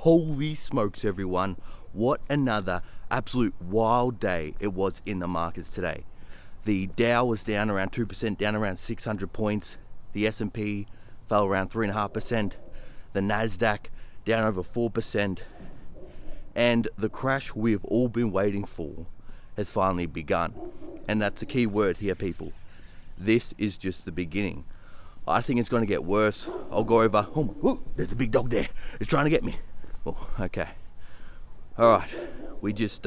Holy smokes, everyone. What another absolute wild day it was in the markets today. The Dow was down around 2%, down around 600 points. The S&P fell around 3.5%. The Nasdaq down over 4%. And the crash we've all been waiting for has finally begun. And that's a key word here, people. This is just the beginning. I think it's going to get worse. I'll go over. Oh, there's a big dog there. It's trying to get me. Oh, okay. All right. We just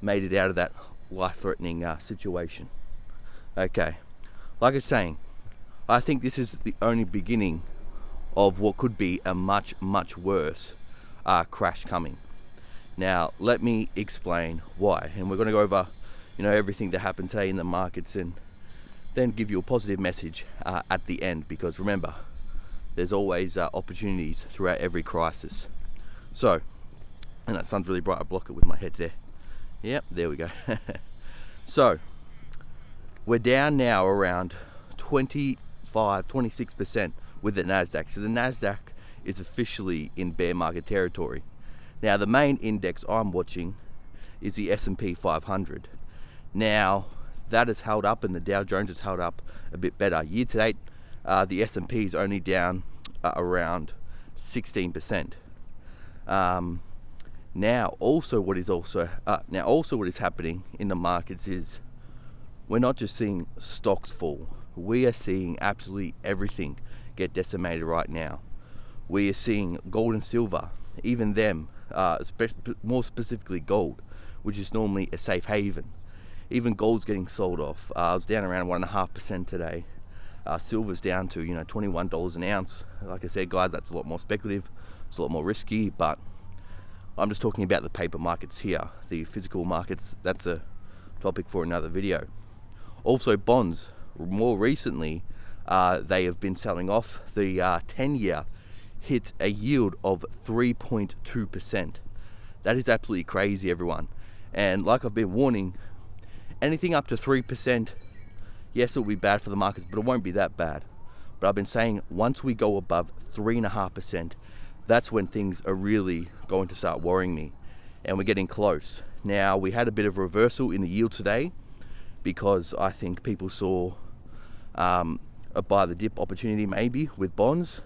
made it out of that life-threatening situation. Okay. Like I was saying, I think this is the only beginning of what could be a much, much worse crash coming. Now, let me explain why. And we're going to go over, everything that happened today in the markets and then give you a positive message at the end, because remember, there's always opportunities throughout every crisis. So, and that sun's really bright, I block it with my head there. Yep, there we go. So, we're down now around 26% with the Nasdaq. So the Nasdaq is officially in bear market territory. Now, the main index I'm watching is the S&P 500. Now, that has held up and the Dow Jones has held up a bit better. Year to date, the S&P is only down around 16%. Now also what is happening in the markets is we're not just seeing stocks fall. We are seeing absolutely everything get decimated right now. We are seeing gold and silver, even them, more specifically gold, which is normally a safe haven. Even gold's getting sold off. I was down around 1.5% today. Silver's down to $21 an ounce. Like I said, guys, that's a lot more speculative. It's a lot more risky, but I'm just talking about the paper markets here. The physical markets, that's a topic for another video. Also, bonds. More recently, they have been selling off. The 10-year hit a yield of 3.2%. That is absolutely crazy, everyone. And like I've been warning, anything up to 3%, yes, it'll be bad for the markets, but it won't be that bad. But I've been saying once we go above 3.5%, that's when things are really going to start worrying me. And we're getting close. Now, we had a bit of a reversal in the yield today because I think people saw a buy the dip opportunity maybe with bonds.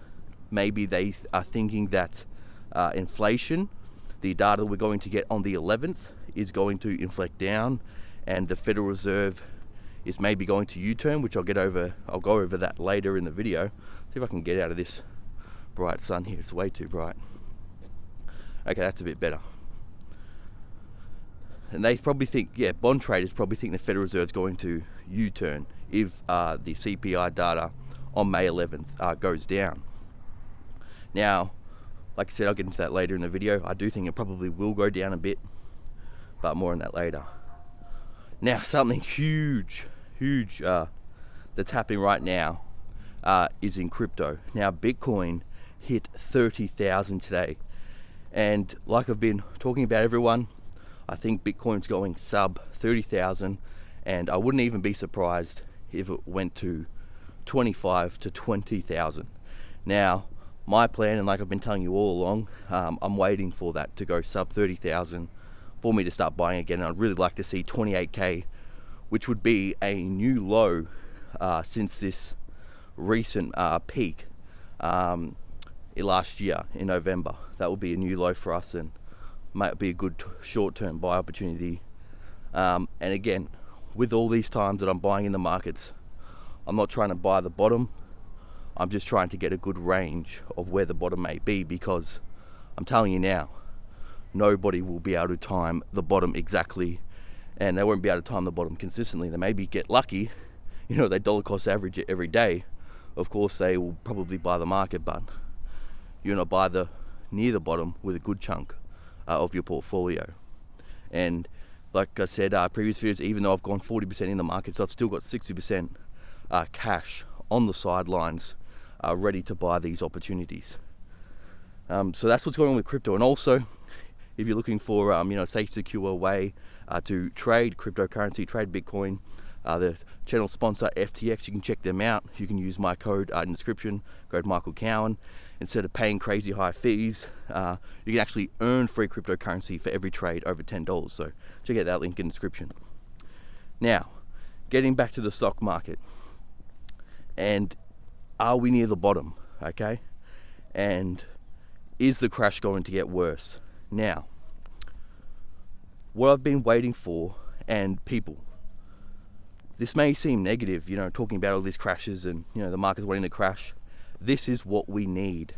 Maybe they are thinking that inflation, the data we're going to get on the 11th, is going to inflect down, and the Federal Reserve is maybe going to U-turn, which I'll go over that later in the video. See if I can get out of this bright sun here. It's way too bright. Okay, that's a bit better. And they probably think, bond traders probably think the Federal Reserve is going to U-turn if the CPI data on May 11th goes down. Now, like I said, I'll get into that later in the video. I do think it probably will go down a bit, but more on that later. Now, something huge that's happening right now is in crypto. Now, Bitcoin hit 30,000 today, and like I've been talking about, everyone, I think Bitcoin's going sub 30,000, and I wouldn't even be surprised if it went to 25 to 20,000. Now, my plan, and like I've been telling you all along, I'm waiting for that to go sub 30,000 for me to start buying again. And I'd really like to see 28k, which would be a new low since this recent peak last year in November. That would be a new low for us and might be a good short-term buy opportunity. And again, with all these times that I'm buying in the markets, I'm not trying to buy the bottom. I'm just trying to get a good range of where the bottom may be, because I'm telling you now, nobody will be able to time the bottom exactly, and they won't be able to time the bottom consistently. They maybe get lucky, they dollar cost average it every day. Of course, they will probably buy the market, but you're not buy near the bottom with a good chunk of your portfolio. And like I said, previous videos, even though I've gone 40% in the markets, I've still got 60% cash on the sidelines, ready to buy these opportunities. So that's what's going on with crypto. And also, if you're looking for a safe, secure way to trade cryptocurrency, trade Bitcoin, The channel sponsor FTX, you can check them out. You can use my code in the description, code MICHAELCOWAN. Instead of paying crazy high fees, you can actually earn free cryptocurrency for every trade over $10. So check out that link in the description. Now, getting back to the stock market, and are we near the bottom? Okay, and is the crash going to get worse? Now, what I've been waiting for, and people, this may seem negative, talking about all these crashes and the market's wanting to crash. This is what we need.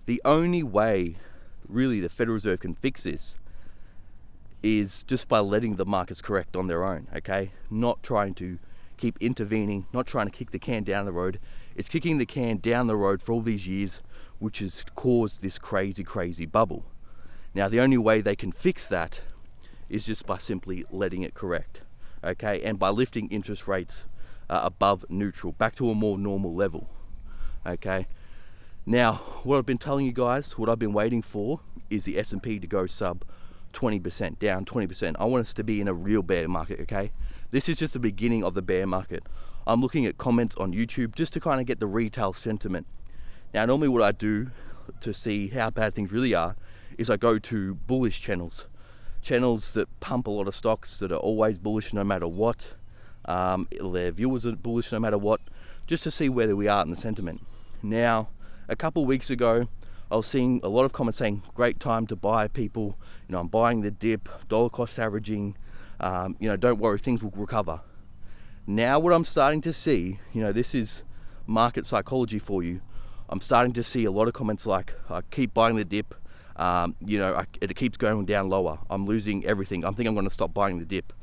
The only way really the Federal Reserve can fix this is just by letting the markets correct on their own, okay? Not trying to keep intervening, not trying to kick the can down the road. It's kicking the can down the road for all these years, which has caused this crazy bubble. Now, the only way they can fix that is just by simply letting it correct, okay? And by lifting interest rates above neutral, back to a more normal level, okay? Now, what I've been telling you guys, what I've been waiting for is the S&P to go sub 20%, down 20%. I want us to be in a real bear market, okay? This is just the beginning of the bear market. I'm looking at comments on YouTube just to kind of get the retail sentiment. Now, normally what I do to see how bad things really are is I go to bullish channels that pump a lot of stocks, that are always bullish no matter what. Their viewers are bullish no matter what, just to see where we are in the sentiment. Now, a couple weeks ago, I was seeing a lot of comments saying, great time to buy, people. I'm buying the dip, dollar cost averaging, don't worry, things will recover. Now what I'm starting to see, this is market psychology for you. I'm starting to see a lot of comments like, I keep buying the dip, it keeps going down lower. I'm losing everything. I think I'm going to stop buying the dip.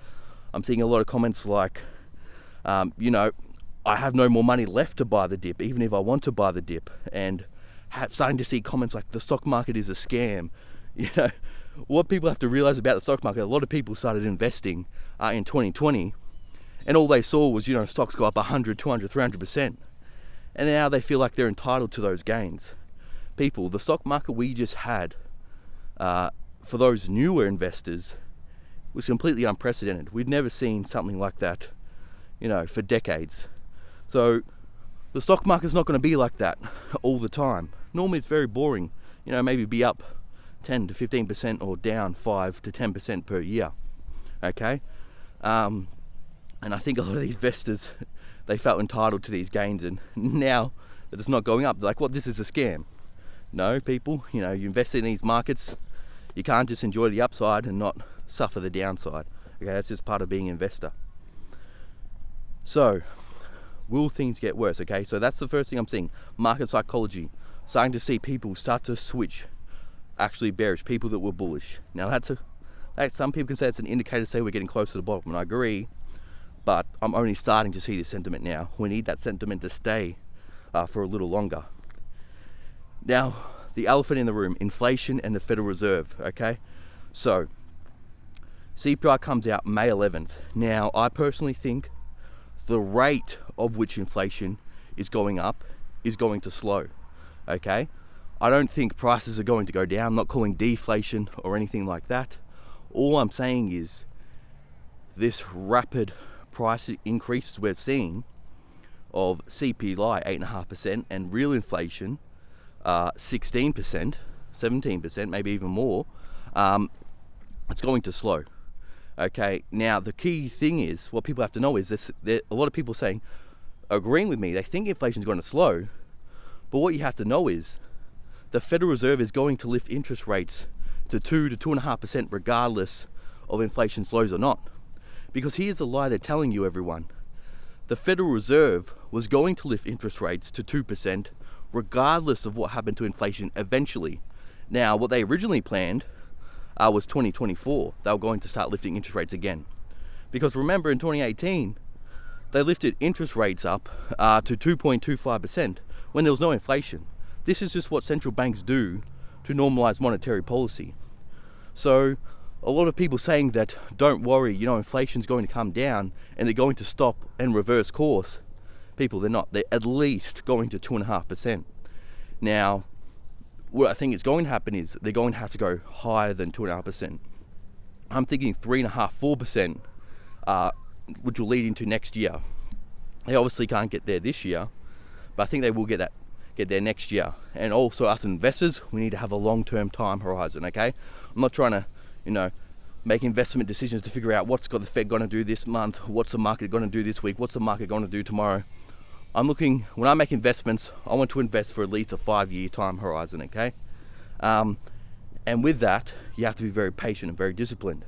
I'm seeing a lot of comments like, I have no more money left to buy the dip, even if I want to buy the dip. And starting to see comments like the stock market is a scam. What people have to realize about the stock market, a lot of people started investing in 2020, and all they saw was, stocks go up 100, 200, 300%. And now they feel like they're entitled to those gains. People, the stock market we just had, for those newer investors, was completely unprecedented. We'd never seen something like that, for decades. So the stock market's not going to be like that all the time. Normally it's very boring, maybe be up 10 to 15% or down 5 to 10% per year, okay? And I think a lot of these investors, they felt entitled to these gains, and now that it's not going up, they're like, what, this is a scam? No, people, you invest in these markets, you can't just enjoy the upside and not suffer the downside, okay? That's just part of being an investor. So, will things get worse, okay? So that's the first thing I'm seeing, market psychology. Starting to see people start to switch, actually bearish, people that were bullish. Now some people can say it's an indicator to say we're getting close to the bottom, and I agree, but I'm only starting to see this sentiment now. We need that sentiment to stay for a little longer. Now, the elephant in the room, inflation and the Federal Reserve, okay? So, CPI comes out May 11th. Now, I personally think the rate of which inflation is going up is going to slow, okay? I don't think prices are going to go down. I'm not calling deflation or anything like that. All I'm saying is this rapid price increases we're seeing of CPI 8.5% and real inflation 16%, 17%, maybe even more, it's going to slow. Okay, now the key thing is, what people have to know is this, a lot of people saying, agreeing with me, they think inflation is going to slow, but what you have to know is the Federal Reserve is going to lift interest rates to 2 to 2.5% regardless of inflation slows or not. Because here's the lie they're telling you, everyone. The Federal Reserve was going to lift interest rates to 2% regardless of what happened to inflation eventually. Now, what they originally planned was 2024. They were going to start lifting interest rates again. Because remember, in 2018, they lifted interest rates up to 2.25% when there was no inflation. This is just what central banks do to normalize monetary policy. So a lot of people saying that, don't worry, inflation's going to come down and they're going to stop and reverse course. People, they're not. They're at least going to 2.5%. Now, what I think is going to happen is they're going to have to go higher than 2.5%. I'm thinking 3.5%, 4%, which will lead into next year. They obviously can't get there this year, but I think they will get there next year. And also us investors, we need to have a long-term time horizon, okay? I'm not trying to, make investment decisions to figure out what's got the Fed going to do this month, what's the market going to do this week, what's the market going to do tomorrow. I'm looking, when I make investments, I want to invest for at least a 5-year time horizon, okay? And with that, you have to be very patient and very disciplined,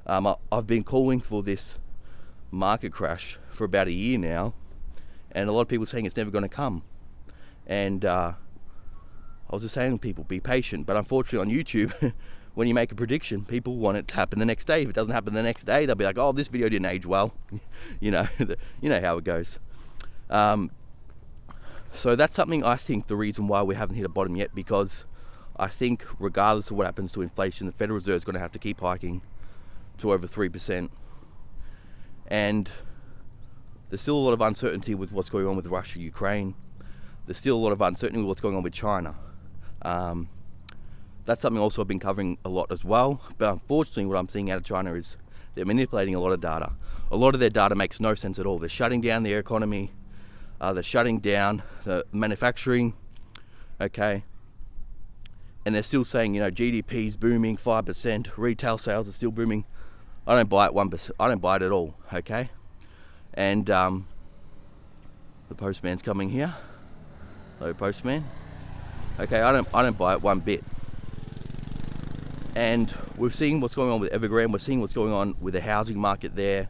I've been calling for this market crash for about a year now, and a lot of people saying it's never going to come. And I was just saying to people, be patient. But unfortunately on YouTube, when you make a prediction, people want it to happen the next day. If it doesn't happen the next day, they'll be like, oh, this video didn't age well. You know how it goes. So that's something, I think, the reason why we haven't hit a bottom yet, because I think regardless of what happens to inflation, the Federal Reserve is going to have to keep hiking to over 3%. And there's still a lot of uncertainty with what's going on with Russia, Ukraine. There's still a lot of uncertainty with what's going on with China. That's something also I've been covering a lot as well. But unfortunately, what I'm seeing out of China is they're manipulating a lot of data. A lot of their data makes no sense at all. They're shutting down their economy. They're shutting down the manufacturing, okay? And they're still saying, GDP is booming 5%, retail sales are still booming. I don't buy it 1%. I don't buy it at all, okay? And the postman's coming here. Hello, postman. Okay, I don't buy it one bit. And we've seen what's going on with Evergrande. We're seeing what's going on with the housing market there.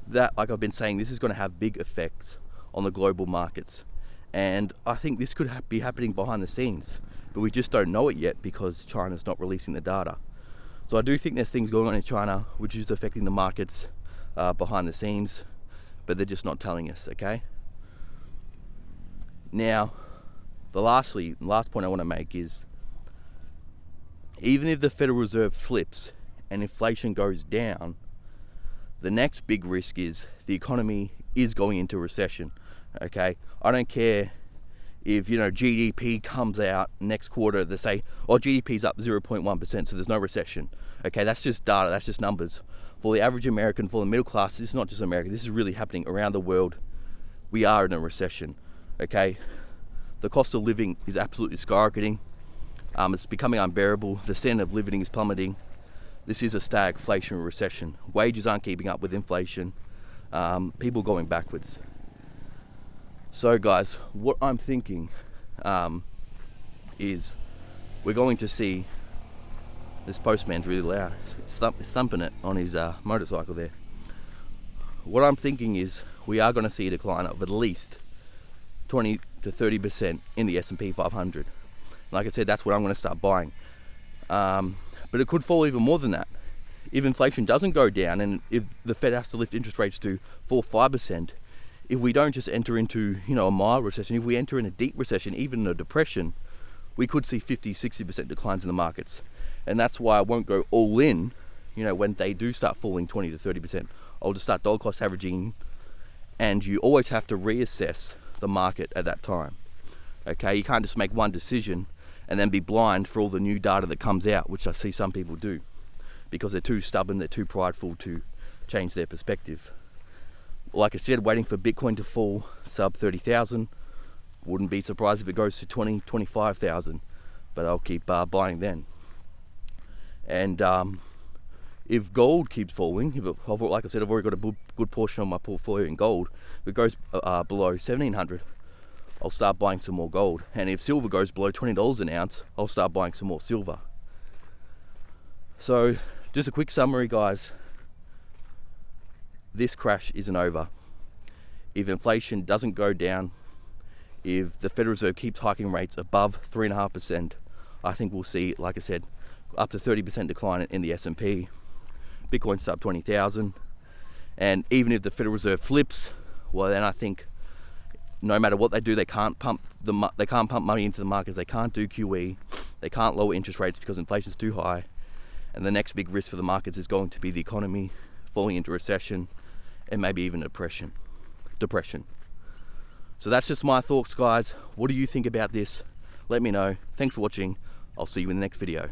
That, like I've been saying, this is going to have big effects on the global markets. And I think this could be happening behind the scenes, but we just don't know it yet because China's not releasing the data. So I do think there's things going on in China which is affecting the markets behind the scenes, but they're just not telling us, okay? Now, the last point I want to make is, even if the Federal Reserve flips and inflation goes down, the next big risk is the economy is going into recession, okay? I don't care if, GDP comes out next quarter, they say, oh, GDP's up 0.1%, so there's no recession. Okay, that's just data, that's just numbers. For the average American, for the middle class, this is not just America, this is really happening around the world. We are in a recession, okay? The cost of living is absolutely skyrocketing. It's becoming unbearable. The standard of living is plummeting. This is a stagflation recession. Wages aren't keeping up with inflation. People going backwards. So guys, what I'm thinking is we're going to see, this postman's really loud, he's thumping it on his motorcycle there. What I'm thinking is we are going to see a decline of at least 20 to 30% in the S&P 500. Like I said, that's what I'm going to start buying. But it could fall even more than that. If inflation doesn't go down, and if the Fed has to lift interest rates to 4-5%, if we don't just enter into, a mild recession, if we enter in a deep recession, even a depression, we could see 50-60% declines in the markets. And that's why I won't go all in, when they do start falling 20 to 30%. I'll just start dollar cost averaging, and you always have to reassess the market at that time. Okay, you can't just make one decision and then be blind for all the new data that comes out, which I see some people do, because they're too stubborn, they're too prideful to change their perspective. Like I said, waiting for Bitcoin to fall sub 30,000. Wouldn't be surprised if it goes to 20, 25,000, but I'll keep buying then. And if gold keeps falling, like I said, I've already got a good portion of my portfolio in gold. If it goes below 1,700, I'll start buying some more gold. And if silver goes below $20 an ounce, I'll start buying some more silver. So, just a quick summary, guys. This crash isn't over. If inflation doesn't go down, if the Federal Reserve keeps hiking rates above 3.5%, I think we'll see, like I said, up to 30% decline in the S&P. Bitcoin sub 20,000. And even if the Federal Reserve flips, well, then I think no matter what they do, they can't pump money into the markets. They can't do QE. They can't lower interest rates because inflation's too high. And the next big risk for the markets is going to be the economy falling into recession, and maybe even depression. So that's just my thoughts, guys. What do you think about this? Let me know. Thanks for watching. I'll see you in the next video.